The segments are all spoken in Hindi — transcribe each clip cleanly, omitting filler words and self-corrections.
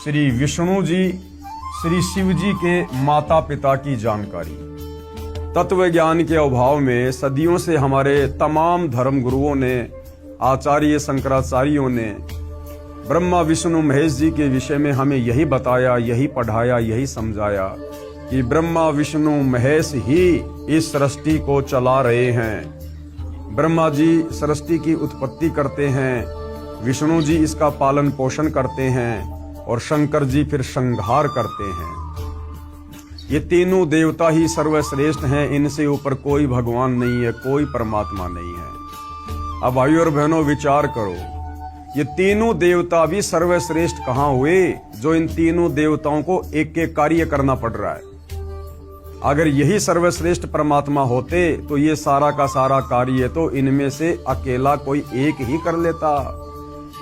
श्री विष्णु जी, श्री शिव जी के माता पिता की जानकारी। तत्व ज्ञान के अभाव में सदियों से हमारे तमाम धर्म गुरुओं ने, आचार्य शंकराचार्यों ने ब्रह्मा विष्णु महेश जी के विषय में हमें यही बताया, यही पढ़ाया, यही समझाया कि ब्रह्मा विष्णु महेश ही इस सृष्टि को चला रहे हैं। ब्रह्मा जी सृष्टि की उत्पत्ति करते हैं, विष्णु जी इसका पालन पोषण करते हैं और शंकर जी फिर संहार करते हैं। ये तीनों देवता ही सर्वश्रेष्ठ हैं, इनसे ऊपर कोई भगवान नहीं है, कोई परमात्मा नहीं है। अब भाइयों और बहनों विचार करो, ये तीनों देवता भी सर्वश्रेष्ठ कहाँ हुए जो इन तीनों देवताओं को एक एक कार्य करना पड़ रहा है। अगर यही सर्वश्रेष्ठ परमात्मा होते तो ये सारा का सारा कार्य तो इनमें से अकेला कोई एक ही कर लेता,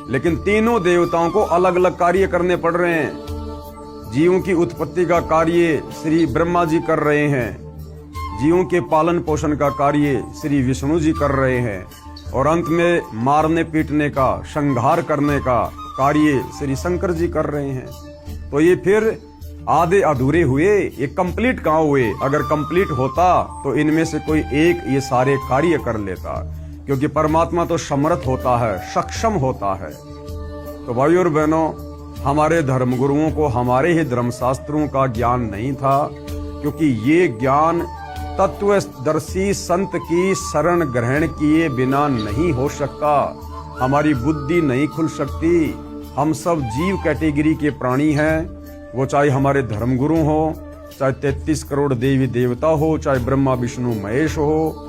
लेकिन तीनों देवताओं को अलग अलग कार्य करने पड़ रहे हैं। जीवों की उत्पत्ति का कार्य श्री ब्रह्मा जी कर रहे हैं, जीवों के पालन पोषण का कार्य श्री विष्णु जी कर रहे हैं और अंत में मारने पीटने का, संहार करने का कार्य श्री शंकर जी कर रहे हैं। तो ये फिर आधे अधूरे हुए, ये कंप्लीट कहाँ हुए? अगर कंप्लीट होता तो इनमें से कोई एक ये सारे कार्य कर लेता, क्योंकि परमात्मा तो समर्थ होता है, सक्षम होता है। तो भाइयों और बहनों, हमारे धर्मगुरुओं को हमारे ही धर्मशास्त्रों का ज्ञान नहीं था, क्योंकि ये ज्ञान तत्वदर्शी संत की शरण ग्रहण किए बिना नहीं हो सकता। हमारी बुद्धि नहीं खुल सकती। हम सब जीव कैटेगरी के प्राणी हैं, वो चाहे हमारे धर्मगुरु हो, चाहे 33 करोड़ देवी देवता हो, चाहे ब्रह्मा विष्णु महेश हो,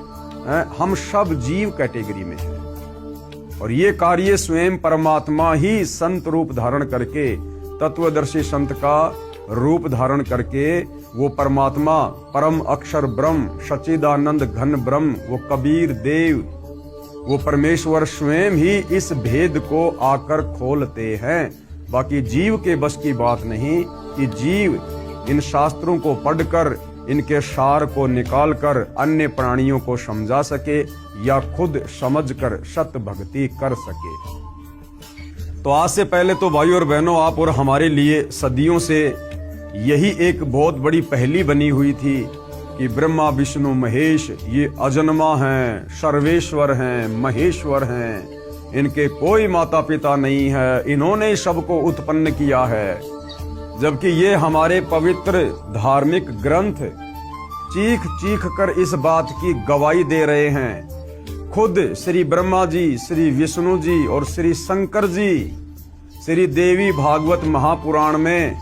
हम सब जीव कैटेगरी में हैं। और ये कार्य स्वयं परमात्मा ही संत रूप धारण करके, तत्वदर्शी संत का रूप धारण करके, वो परमात्मा परम अक्षर ब्रह्म, सच्चिदानंद घन ब्रह्म, वो कबीर देव, वो परमेश्वर स्वयं ही इस भेद को आकर खोलते हैं। बाकी जीव के बस की बात नहीं कि जीव इन शास्त्रों को पढ़कर, इनके सार को निकालकर अन्य प्राणियों को समझा सके या खुद समझकर सत भक्ति कर सके। तो आज से पहले तो भाइयों और बहनों, आप और हमारे लिए सदियों से यही एक बहुत बड़ी पहेली बनी हुई थी कि ब्रह्मा विष्णु महेश ये अजन्मा हैं, सर्वेश्वर हैं, महेश्वर हैं, इनके कोई माता पिता नहीं है, इन्होंने सबको उत्पन्न किया है। जबकि ये हमारे पवित्र धार्मिक ग्रंथ चीख चीख कर इस बात की गवाही दे रहे हैं। खुद श्री ब्रह्मा जी, श्री विष्णु जी और श्री शंकर जी श्री देवी भागवत महापुराण में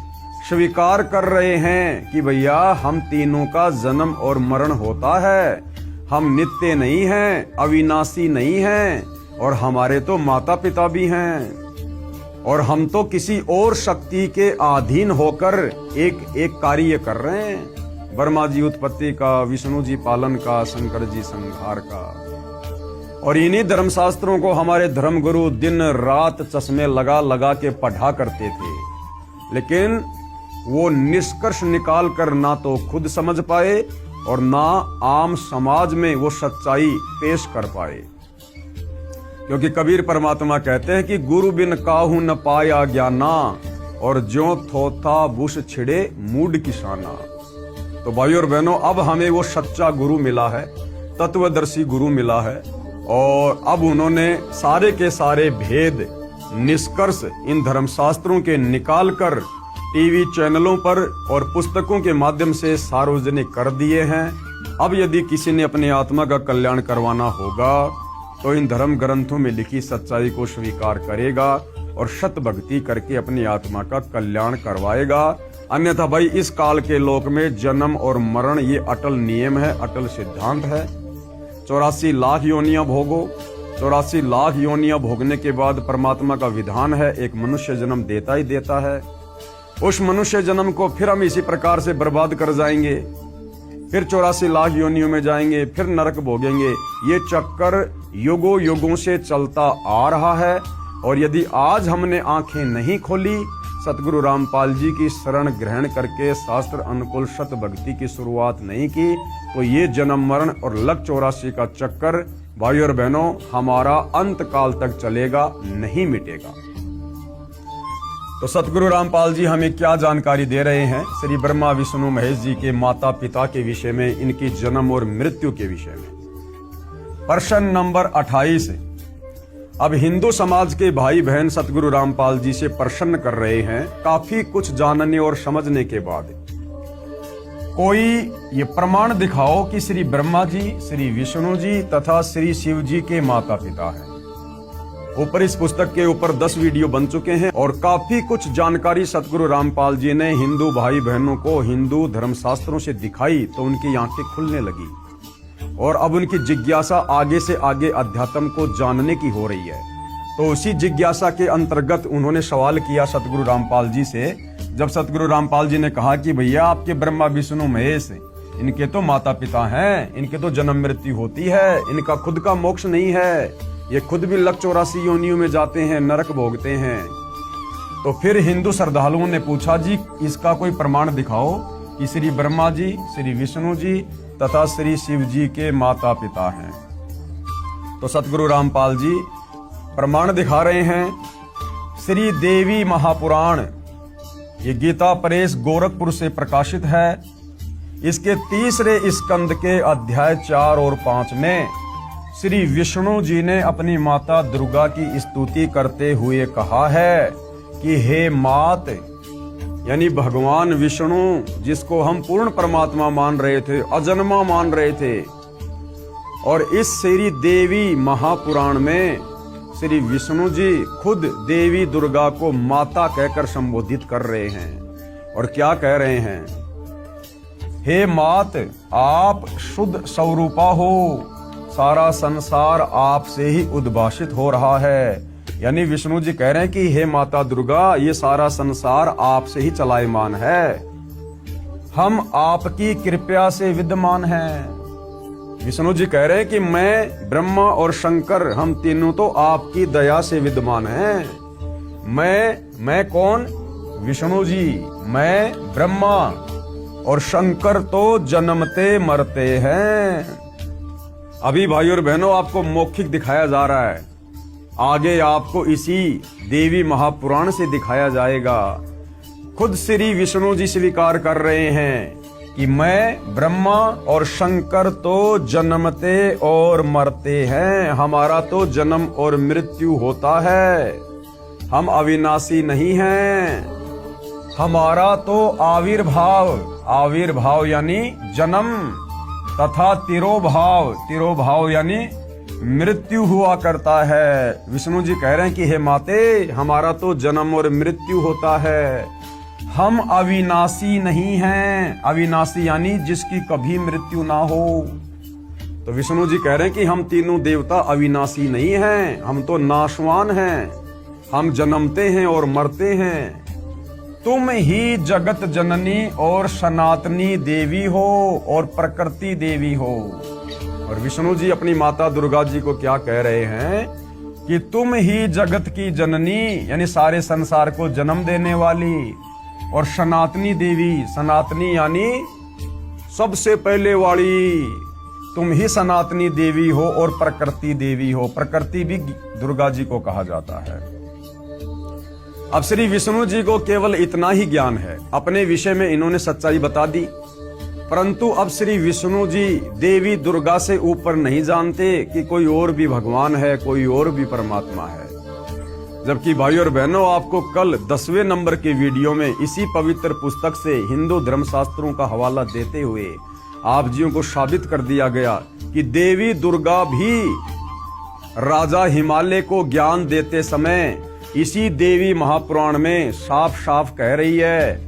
स्वीकार कर रहे हैं कि भैया हम तीनों का जन्म और मरण होता है, हम नित्य नहीं हैं, अविनाशी नहीं हैं, और हमारे तो माता पिता भी हैं, और हम तो किसी और शक्ति के अधीन होकर एक एक कार्य कर रहे हैं। ब्रह्मा जी उत्पत्ति का, विष्णु जी पालन का, शंकर जी संहार का। और इन्हीं धर्मशास्त्रों को हमारे धर्मगुरु दिन रात चश्मे लगा लगा के पढ़ा करते थे, लेकिन वो निष्कर्ष निकाल कर ना तो खुद समझ पाए और ना आम समाज में वो सच्चाई पेश कर पाए। क्योंकि कबीर परमात्मा कहते हैं कि गुरु बिन काहू न पाया ज्ञाना, और ज्यों थोथा बुश छिड़े मूड किसाना। तो भाइयों और बहनों, अब हमें वो सच्चा गुरु मिला है, तत्वदर्शी गुरु मिला है, और अब उन्होंने सारे के सारे भेद निष्कर्ष इन धर्मशास्त्रों के निकाल कर टीवी चैनलों पर और पुस्तकों के माध्यम से सार्वजनिक कर दिए हैं। अब यदि किसी ने अपनी आत्मा का कल्याण करवाना होगा तो इन धर्म ग्रंथों में लिखी सच्चाई को स्वीकार करेगा और सत भक्ति करके अपनी आत्मा का कल्याण करवाएगा। अन्यथा भाई, इस काल के लोक में जन्म और मरण ये अटल नियम है, अटल सिद्धांत है। 84 लाख योनियां भोगो, 84 लाख योनियां भोगने के बाद परमात्मा का विधान है एक मनुष्य जन्म देता ही देता है। उस मनुष्य जन्म को फिर हम इसी प्रकार से बर्बाद कर जाएंगे, फिर 84 लाख योनियों में जाएंगे, फिर नरक भोगेंगे। ये चक्कर युगों युगों से चलता आ रहा है। और यदि आज हमने आंखें नहीं खोली, सतगुरु रामपाल जी की शरण ग्रहण करके शास्त्र अनुकूल सत भक्ति की शुरुआत नहीं की, तो ये जन्म मरण और लक 84 का चक्कर भाइयों और बहनों हमारा अंत काल तक चलेगा, नहीं मिटेगा। तो सतगुरु रामपाल जी हमें क्या जानकारी दे रहे हैं श्री ब्रह्मा विष्णु महेश जी के माता पिता के विषय में, इनकी जन्म और मृत्यु के विषय में। प्रश्न नंबर 28। अब हिंदू समाज के भाई बहन सतगुरु रामपाल जी से प्रश्न कर रहे हैं काफी कुछ जानने और समझने के बाद, कोई ये प्रमाण दिखाओ कि श्री ब्रह्मा जी, श्री विष्णु जी तथा श्री शिव जी के माता पिता हैं। ऊपर इस पुस्तक के ऊपर 10 वीडियो बन चुके हैं और काफी कुछ जानकारी सतगुरु रामपाल जी ने हिंदू भाई बहनों को हिंदू धर्मशास्त्रों से दिखाई तो उनकी आंखें खुलने लगी और अब उनकी जिज्ञासा आगे से आगे अध्यात्म को जानने की हो रही है। तो उसी जिज्ञासा के अंतर्गत उन्होंने सवाल किया सतगुरु रामपाल जी से। जब सतगुरु रामपाल जी ने कहा कि भैया आपके ब्रह्मा विष्णु महेश, इनके तो माता पिता हैं, इनके तो जन्म मृत्यु होती है, इनका खुद का मोक्ष नहीं है, ये खुद भी लक 84 योनियों में जाते हैं, नरक भोगते हैं। तो फिर हिंदू श्रद्धालुओं ने पूछा जी इसका कोई प्रमाण दिखाओ कि श्री ब्रह्मा जी, श्री विष्णु जी तथा श्री शिव जी के माता पिता हैं। तो सतगुरु रामपाल जी प्रमाण दिखा रहे हैं। श्री देवी महापुराण, ये गीता प्रेस गोरखपुर से प्रकाशित है। इसके 3रे स्कंद के अध्याय 4 और 5 में श्री विष्णु जी ने अपनी माता दुर्गा की स्तुति करते हुए कहा है कि हे मात, यानी भगवान विष्णु जिसको हम पूर्ण परमात्मा मान रहे थे, अजन्मा मान रहे थे, और इस श्री देवी महापुराण में श्री विष्णु जी खुद देवी दुर्गा को माता कहकर संबोधित कर रहे हैं। और क्या कह रहे हैं? हे मात, आप शुद्ध स्वरूपा हो, सारा संसार आपसे ही उद्भाषित हो रहा है। यानी विष्णु जी कह रहे हैं कि हे माता दुर्गा, ये सारा संसार आपसे ही चलायमान है, हम आपकी कृपा से विद्यमान हैं। विष्णु जी कह रहे हैं कि मैं, ब्रह्मा और शंकर, हम तीनों तो आपकी दया से विद्यमान हैं। मैं कौन? विष्णु जी। मैं ब्रह्मा और शंकर तो जन्मते मरते हैं। अभी भाई और बहनों आपको मौखिक दिखाया जा रहा है, आगे आपको इसी देवी महापुराण से दिखाया जाएगा। खुद श्री विष्णु जी स्वीकार कर रहे हैं कि मैं, ब्रह्मा और शंकर तो जन्मते और मरते हैं, हमारा तो जन्म और मृत्यु होता है, हम अविनाशी नहीं हैं। हमारा तो आविर्भाव यानी जन्म तथा तिरोभाव यानी मृत्यु हुआ करता है। विष्णु जी कह रहे हैं कि हे माते, हमारा तो जन्म और मृत्यु होता है, हम अविनाशी नहीं हैं। अविनाशी यानी जिसकी कभी मृत्यु ना हो। तो विष्णु जी कह रहे हैं कि हम तीनों देवता अविनाशी नहीं हैं, हम तो नाशवान हैं, हम जन्मते हैं और मरते हैं। तुम ही जगत जननी और सनातनी देवी हो और प्रकृति देवी हो। और विष्णु जी अपनी माता दुर्गा जी को क्या कह रहे हैं कि तुम ही जगत की जननी, यानी सारे संसार को जन्म देने वाली, और सनातनी देवी, सनातनी यानी सबसे पहले वाली, तुम ही सनातनी देवी हो और प्रकृति देवी हो। प्रकृति भी दुर्गा जी को कहा जाता है। अब श्री विष्णु जी को केवल इतना ही ज्ञान है, अपने विषय में इन्होंने सच्चाई बता दी, परंतु अब श्री विष्णु जी देवी दुर्गा से ऊपर नहीं जानते कि कोई और भी भगवान है, कोई और भी परमात्मा है। जबकि भाई और बहनों, आपको कल 10वें नंबर के वीडियो में इसी पवित्र पुस्तक से हिंदू धर्मशास्त्रों का हवाला देते हुए आप जियों को साबित कर दिया गया कि देवी दुर्गा भी राजा हिमालय को ज्ञान देते समय इसी देवी महापुराण में साफ साफ कह रही है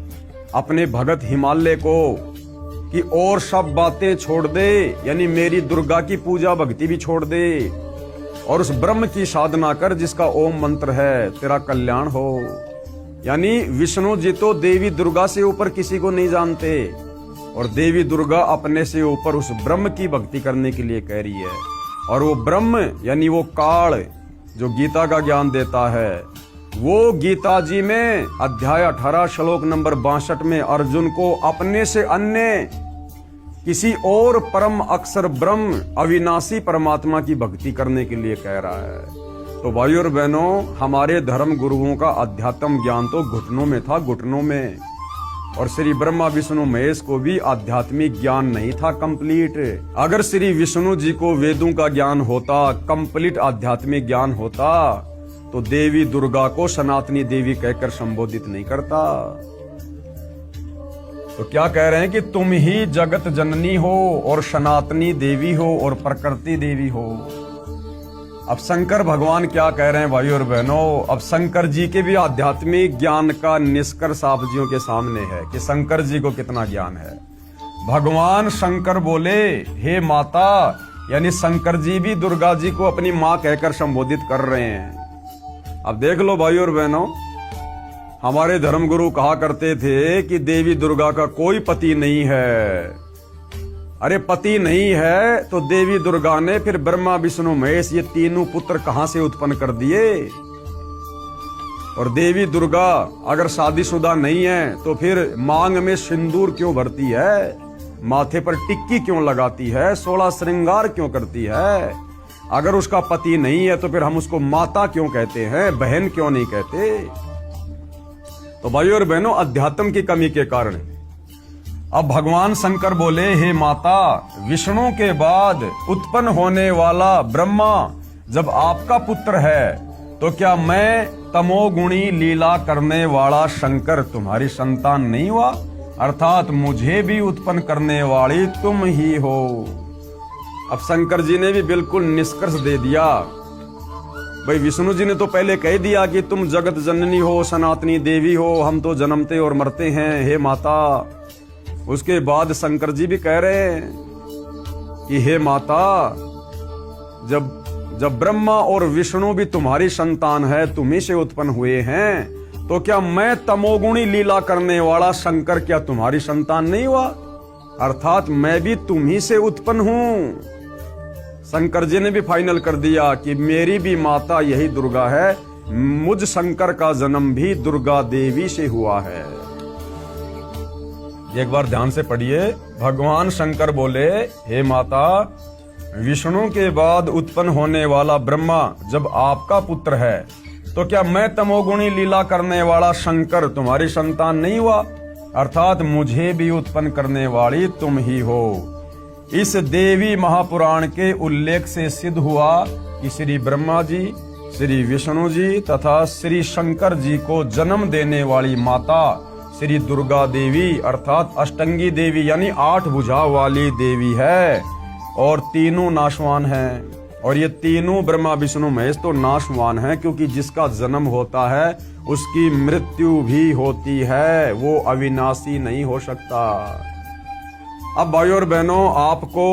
अपने भगत हिमालय को कि और सब बातें छोड़ दे, यानी मेरी दुर्गा की पूजा भक्ति भी छोड़ दे और उस ब्रह्म की साधना कर जिसका ओम मंत्र है, तेरा कल्याण हो। यानी विष्णु जी तो देवी दुर्गा से ऊपर किसी को नहीं जानते और देवी दुर्गा अपने से ऊपर उस ब्रह्म की भक्ति करने के लिए कह रही है। और वो ब्रह्म यानी वो काल जो गीता का ज्ञान देता है, वो गीता जी में अध्याय 18 श्लोक नंबर 62 में अर्जुन को अपने से अन्य किसी और परम अक्षर ब्रह्म अविनाशी परमात्मा की भक्ति करने के लिए कह रहा है। तो भाई और बहनों, हमारे धर्म गुरुओं का अध्यात्म ज्ञान तो घुटनों में था, घुटनों में। और श्री ब्रह्मा विष्णु महेश को भी आध्यात्मिक ज्ञान नहीं था कंप्लीट। अगर श्री विष्णु जी को वेदों का ज्ञान होता, कंप्लीट आध्यात्मिक ज्ञान होता, तो देवी दुर्गा को सनातनी देवी कहकर संबोधित नहीं करता। तो क्या कह रहे हैं कि तुम ही जगत जननी हो और सनातनी देवी हो और प्रकृति देवी हो। अब शंकर भगवान क्या कह रहे हैं भाई और बहनों, अब शंकर जी के भी आध्यात्मिक ज्ञान का निष्कर्ष आप जियों के सामने है कि शंकर जी को कितना ज्ञान है। भगवान शंकर बोले, हे माता, यानी शंकर जी भी दुर्गा जी को अपनी माँ कहकर संबोधित कर रहे हैं। अब देख लो भाई और बहनों, हमारे धर्मगुरु कहा करते थे कि देवी दुर्गा का कोई पति नहीं है। अरे पति नहीं है तो देवी दुर्गा ने फिर ब्रह्मा विष्णु महेश ये तीनों पुत्र कहां से उत्पन्न कर दिए। और देवी दुर्गा अगर शादीशुदा नहीं है तो फिर मांग में सिंदूर क्यों भरती है, माथे पर टिक्की क्यों लगाती है, 16 श्रृंगार क्यों करती है। अगर उसका पति नहीं है तो फिर हम उसको माता क्यों कहते हैं, बहन क्यों नहीं कहते। तो भाई और बहनों, अध्यात्म की कमी के कारण अब भगवान शंकर बोले, हे माता, विष्णु के बाद उत्पन्न होने वाला ब्रह्मा जब आपका पुत्र है तो क्या मैं तमोगुणी लीला करने वाला शंकर तुम्हारी संतान नहीं हुआ, अर्थात मुझे भी उत्पन्न करने वाली तुम ही हो। अब शंकर जी ने भी बिल्कुल निष्कर्ष दे दिया। भाई विष्णु जी ने तो पहले कह दिया कि तुम जगत जननी हो, सनातनी देवी हो, हम तो जन्मते और मरते हैं, हे माता। उसके बाद शंकर जी भी कह रहे हैं कि हे माता, जब ब्रह्मा और विष्णु भी तुम्हारी संतान है, तुम्ही से उत्पन्न हुए हैं, तो क्या मैं तमोगुणी लीला करने वाला शंकर क्या तुम्हारी संतान नहीं हुआ, अर्थात मैं भी तुम्ही से उत्पन्न हूं। शंकर जी ने भी फाइनल कर दिया कि मेरी भी माता यही दुर्गा है, मुझ शंकर का जन्म भी दुर्गा देवी से हुआ है। एक बार ध्यान से पढ़िए। भगवान शंकर बोले, हे माता, विष्णु के बाद उत्पन्न होने वाला ब्रह्मा जब आपका पुत्र है तो क्या मैं तमोगुणी लीला करने वाला शंकर तुम्हारी संतान नहीं हुआ, अर्थात मुझे भी उत्पन्न करने वाली तुम ही हो। इस देवी महापुराण के उल्लेख से सिद्ध हुआ कि श्री ब्रह्मा जी, श्री विष्णु जी तथा श्री शंकर जी को जन्म देने वाली माता श्री दुर्गा देवी अर्थात अष्टंगी देवी यानी 8 भुजा वाली देवी है और तीनों नाशवान हैं। और ये तीनों ब्रह्मा विष्णु महेश तो नाशवान हैं, क्योंकि जिसका जन्म होता है उसकी मृत्यु भी होती है, वो अविनाशी नहीं हो सकता। अब भाइयों और बहनों, आपको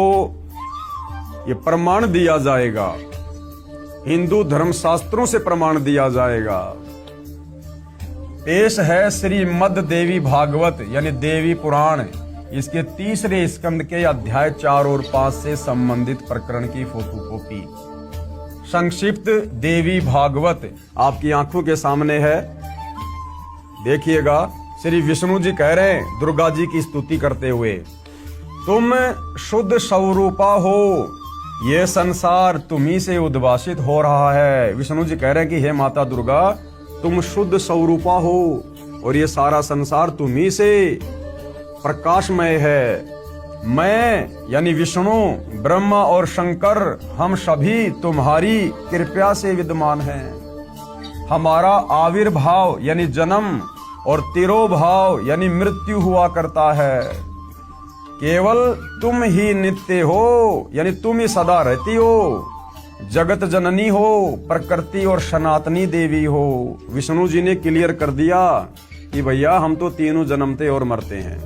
ये प्रमाण दिया जाएगा, हिंदू धर्मशास्त्रों से प्रमाण दिया जाएगा। पेश है श्रीमद् देवी भागवत यानी देवी पुराण, इसके 3रे स्कंद के अध्याय 4 और 5 से संबंधित प्रकरण की फोटोकॉपी। संक्षिप्त देवी भागवत आपकी आंखों के सामने है, देखिएगा। श्री विष्णु जी कह रहे हैं दुर्गा जी की स्तुति करते हुए, तुम शुद्ध स्वरूपा हो, ये संसार तुम्ही से उद्भासित हो रहा है। विष्णु जी कह रहे हैं कि हे माता दुर्गा, तुम शुद्ध स्वरूपा हो और ये सारा संसार तुम्ही से प्रकाशमय है। मैं यानी विष्णु, ब्रह्मा और शंकर हम सभी तुम्हारी कृपा से विद्यमान हैं। हमारा आविर्भाव यानी जन्म और तिरोभाव यानी मृत्यु हुआ करता है। केवल तुम ही नित्य हो यानी तुम ही सदा रहती हो, जगत जननी हो, प्रकृति और सनातनी देवी हो। विष्णु जी ने क्लियर कर दिया कि भैया हम तो तीनों जन्मते और मरते हैं।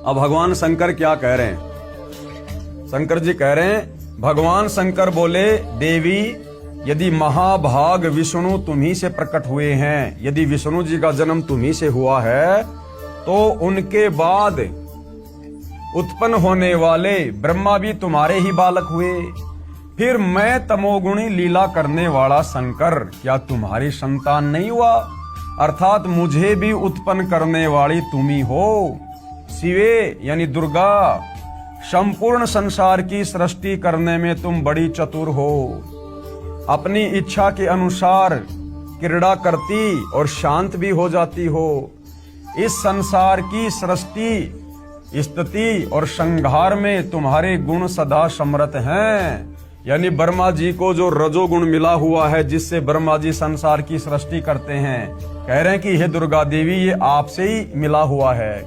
अब भगवान शंकर क्या कह रहे हैं? शंकर जी कह रहे हैं, भगवान शंकर बोले, देवी यदि महाभाग विष्णु तुम्ही से प्रकट हुए हैं, यदि विष्णु जी का जन्म तुम्ही से हुआ है, तो उनके बाद उत्पन्न होने वाले ब्रह्मा भी तुम्हारे ही बालक हुए। फिर मैं तमोगुणी लीला करने वाला शंकर क्या तुम्हारी संतान नहीं हुआ, अर्थात मुझे भी उत्पन्न करने वाली तुम ही हो। शिवे यानी दुर्गा, संपूर्ण संसार की सृष्टि करने में तुम बड़ी चतुर हो। अपनी इच्छा के अनुसार क्रीड़ा करती और शांत भी हो जाती हो। इस संसार की सृष्टि, स्थिति और संहार में तुम्हारे गुण सदा समृत हैं। यानी ब्रह्मा जी को जो रजोगुण मिला हुआ है, जिससे ब्रह्मा जी संसार की सृष्टि करते हैं, कह रहे हैं कि हे दुर्गा देवी, ये आपसे ही मिला हुआ है।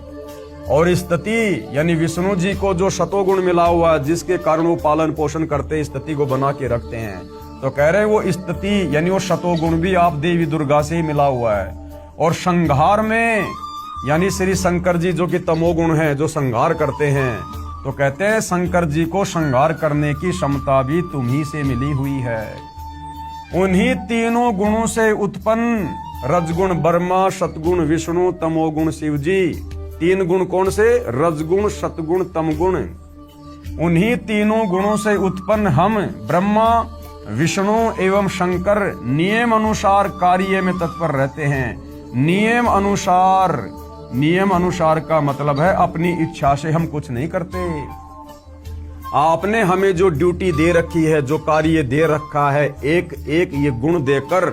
और स्थिति यानी विष्णु जी को जो शतोगुण मिला हुआ है, जिसके कारण वो पालन पोषण करते, स्थिति को बना के रखते हैं, तो कह रहे हैं वो स्थिति यानी वो शतोगुण भी आप देवी दुर्गा से ही मिला हुआ है। और संहार में यानी श्री शंकर जी जो कि तमोगुण है, जो संहार करते हैं, तो कहते हैं शंकर जी को संहार करने की क्षमता भी तुम्ही से मिली हुई है। उन्हीं तीनों गुणों से उत्पन्न रजगुण ब्रह्मा, सतगुण विष्णु, तमोगुण शिव जी। तीन गुण कौन से? रजगुण, सतगुण, तमगुण। उन्हीं तीनों गुणों से उत्पन्न हम ब्रह्मा, विष्णु एवं शंकर नियम अनुसार कार्य में तत्पर रहते हैं। नियम अनुसार, नियम अनुसार का मतलब है अपनी इच्छा से हम कुछ नहीं करते। आपने हमें जो ड्यूटी दे रखी है, जो कार्य दे रखा है, एक एक ये गुण देकर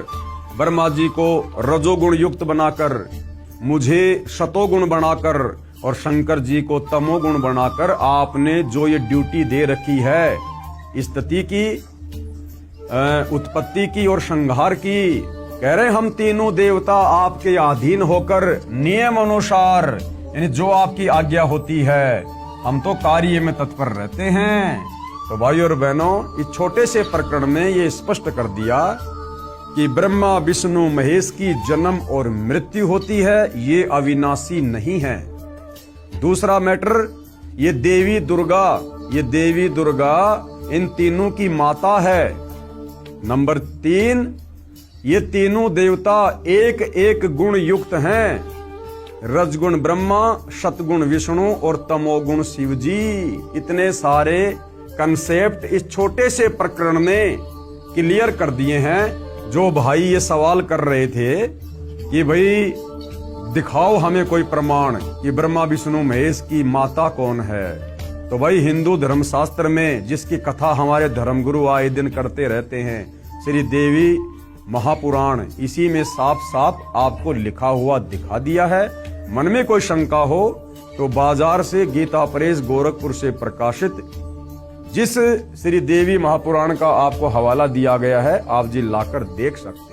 ब्रह्मा जी को रजोगुण युक्त बनाकर, मुझे शतोगुण बनाकर और शंकर जी को तमोगुण बनाकर आपने जो ये ड्यूटी दे रखी है, स्थिति की, उत्पत्ति की और संहार की, कह रहे हम तीनों देवता आपके अधीन होकर नियम अनुसार यानी जो आपकी आज्ञा होती है, हम तो कार्य में तत्पर रहते हैं। तो भाइयों और बहनों, इस छोटे से प्रकरण में ये स्पष्ट कर दिया कि ब्रह्मा विष्णु महेश की जन्म और मृत्यु होती है, ये अविनाशी नहीं है। दूसरा मैटर, ये देवी दुर्गा, ये देवी दुर्गा इन तीनों की माता है। नंबर 3, ये तीनों देवता एक एक गुण युक्त हैं। रजगुण ब्रह्मा, सतगुण विष्णु और तमोगुण शिव जी। इतने सारे कंसेप्ट इस छोटे से प्रकरण में क्लियर कर दिए हैं। जो भाई ये सवाल कर रहे थे कि भाई दिखाओ हमें कोई प्रमाण कि ब्रह्मा विष्णु महेश की माता कौन है, तो भाई हिंदू धर्मशास्त्र में जिसकी कथा हमारे धर्मगुरु आए दिन करते रहते हैं, श्री देवी महापुराण, इसी में साफ साफ आपको लिखा हुआ दिखा दिया है। मन में कोई शंका हो तो बाजार से गीता प्रेस गोरखपुर से प्रकाशित जिस श्री देवी महापुराण का आपको हवाला दिया गया है, आप जी लाकर देख सकते हैं।